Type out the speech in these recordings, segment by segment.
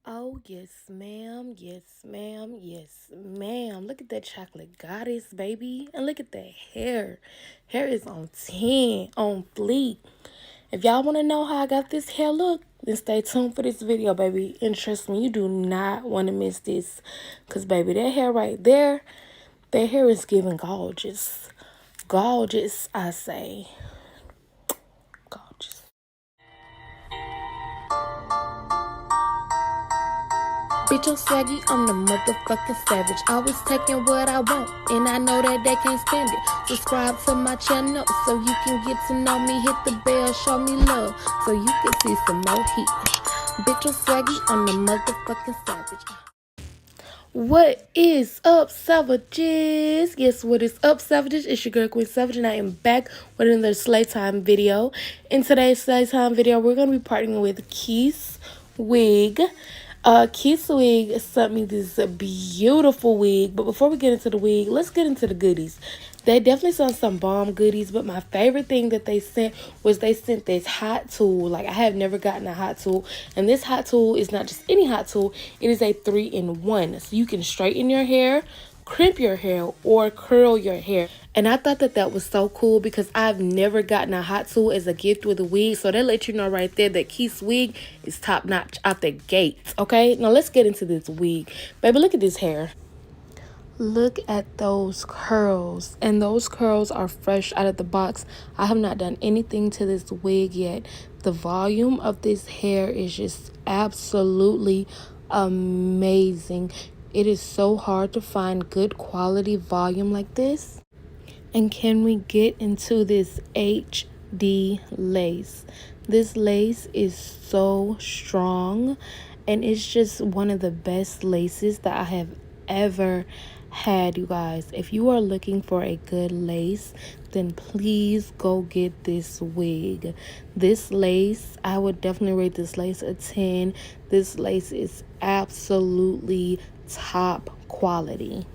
Oh, yes, ma'am. Yes, ma'am. Yes, ma'am. Look at that chocolate goddess, baby. And look at that hair. Hair is on 10, on fleek. If y'all want to know how I got this hair look, then stay tuned for this video, baby. And trust me, you do not want to miss this. Because, baby, that hair right there, that hair is giving gorgeous. Gorgeous, I say. Gorgeous. Bitch, I'm swaggy, I'm the motherfucking savage. Always taking what I want, and I know that they can't stand it. Subscribe to my channel so you can get to know me. Hit the bell, show me love so you can see some more heat. Bitch, I'm swaggy, I'm the motherfucking savage. What is up, savages? Yes, what is up, savages? It's your girl, Queen Savage, and I am back with another Slaytime video. In today's Slaytime video, we're going to be partnering with KesWig. KesWig sent me this beautiful wig, but before we get into the wig, let's get into the goodies. They definitely sent some bomb goodies, but my favorite thing that they sent was they sent this hot tool. Like, I have never gotten a hot tool, and this hot tool is not just any hot tool. It is a 3-in-1, so you can straighten your hair, crimp your hair, or curl your hair. And I thought that that was so cool because I've never gotten a hot tool as a gift with a wig. So that lets you know right there that KesWig is top notch out the gates. Okay, now let's get into this wig. Baby, look at this hair. Look at those curls, and those curls are fresh out of the box. I have not done anything to this wig yet. The volume of this hair is just absolutely amazing. It is so hard to find good quality volume like this. And can we get into this HD lace? This lace is so strong, and it's just one of the best laces that I have ever had, you guys. If you are looking for a good lace, then please go get this wig. This lace, I would definitely rate this lace a 10. This lace is absolutely top quality.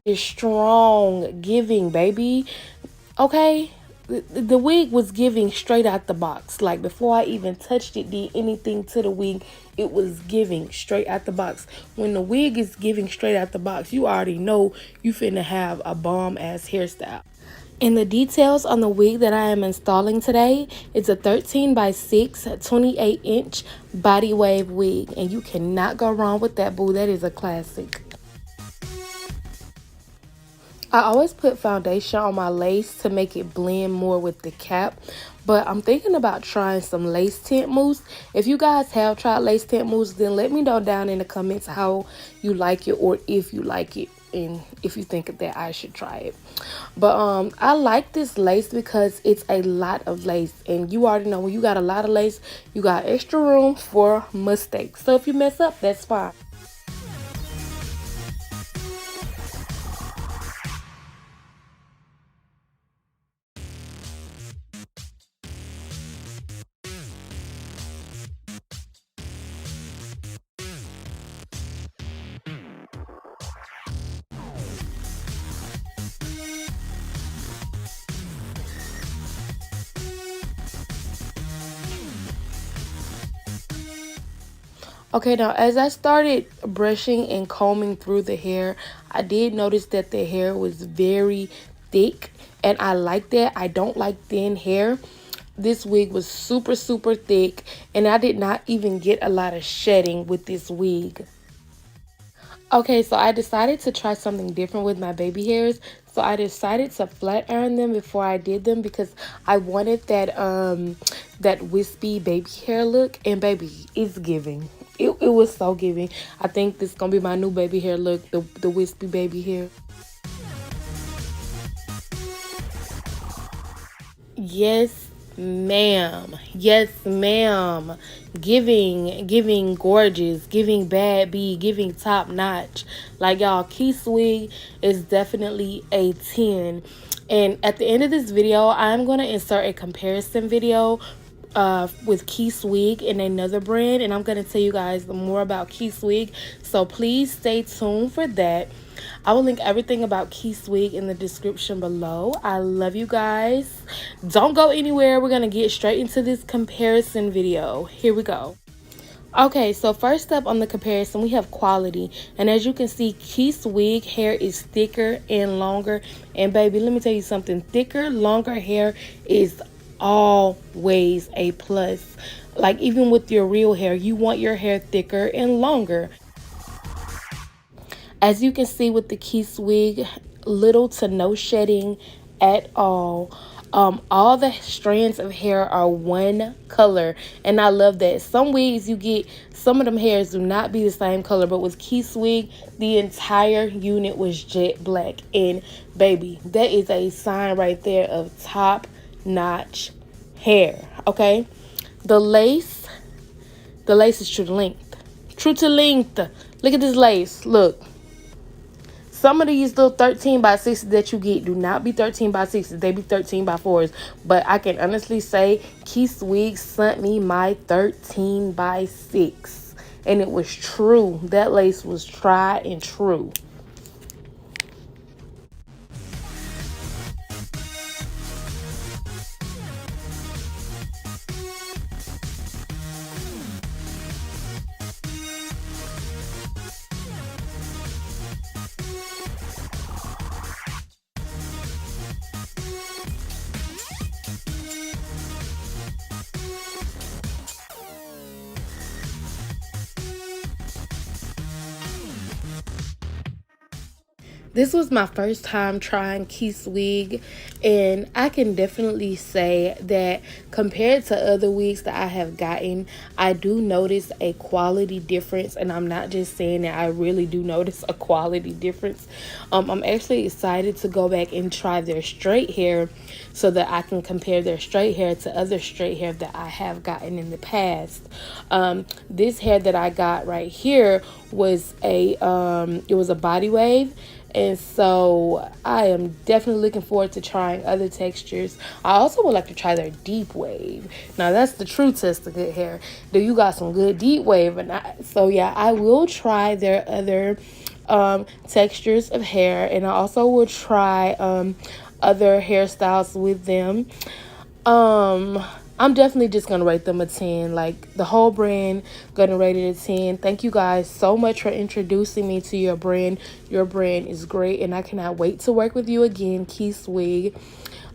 It's strong giving, baby. Okay, the wig was giving straight out the box. Like, before I even touched it, did anything to the wig, it was giving straight out the box. When the wig is giving straight out the box, you already know you finna have a bomb ass hairstyle. And the details on the wig that I am installing today, it's a 13 by 6 28-inch body wave wig, and you cannot go wrong with that, boo. That is a classic. I always put foundation on my lace to make it blend more with the cap, but I'm thinking about trying some lace tint mousse. If you guys have tried lace tint mousse, then let me know down in the comments how you like it, or if you like it, and if you think that I should try it. But I like this lace because it's a lot of lace, and you already know when you got a lot of lace, you got extra room for mistakes. So if you mess up, that's fine. Okay, now as I started brushing and combing through the hair, I did notice that the hair was very thick, and I like that. I don't like thin hair. This wig was super, super thick, and I did not even get a lot of shedding with this wig. Okay, so I decided to try something different with my baby hairs. So I decided to flat iron them before I did them because I wanted that wispy baby hair look, and baby, it's giving. It was so giving. I think this is gonna be my new baby hair look, the wispy baby hair. Yes, ma'am. Yes, ma'am. Giving gorgeous, giving bad B, giving top notch. Like, y'all, KesWig is definitely a 10. And at the end of this video, I'm going to insert a comparison video with KesWig and another brand, and I'm going to tell you guys more about KesWig, so please stay tuned for that. I will link everything about KesWig in the description below. I love you guys. Don't go anywhere. We're going to get straight into this comparison video. Here we go. Okay, so first up on the comparison, we have quality. And as you can see, KesWig hair is thicker and longer. And baby, let me tell you something. Thicker, longer hair is always a plus. Like even with your real hair, you want your hair thicker and longer. As you can see with the KesWig, little to no shedding at all. All the strands of hair are one color, and I love that. Some wigs you get, some of them hairs do not be the same color, but with KesWig, the entire unit was jet black. And baby, that is a sign right there of top notch hair. Okay, the lace, the lace is true to length. True to length. Look at this lace. Look. Some of these little 13 by 6s that you get do not be 13 by 6s. They be 13 by 4s. But I can honestly say KesWigs sent me my 13 by 6. And it was true. That lace was tried and true. This was my first time trying KesWig, and I can definitely say that compared to other wigs that I have gotten, I do notice a quality difference, and I'm not just saying that, I really do notice a quality difference. I'm actually excited to go back and try their straight hair so that I can compare their straight hair to other straight hair that I have gotten in the past. This hair that I got right here was it was a body wave. And so I am definitely looking forward to trying other textures. I also would like to try their deep wave. Now that's the true test of good hair. Do you got some good deep wave or not? So yeah, I will try their other textures of hair, and I also will try other hairstyles with them. I'm definitely just gonna rate them a 10. Like the whole brand, gonna rate it a 10. Thank you guys so much for introducing me to your brand. Your brand is great, and I cannot wait to work with you again, KesWig.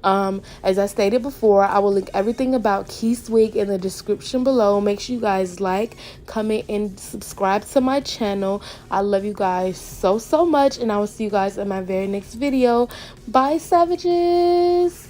As I stated before, I will link everything about KesWig in the description below. Make sure you guys like, comment, and subscribe to my channel. I love you guys so much, and I will see you guys in my very next video. Bye, savages.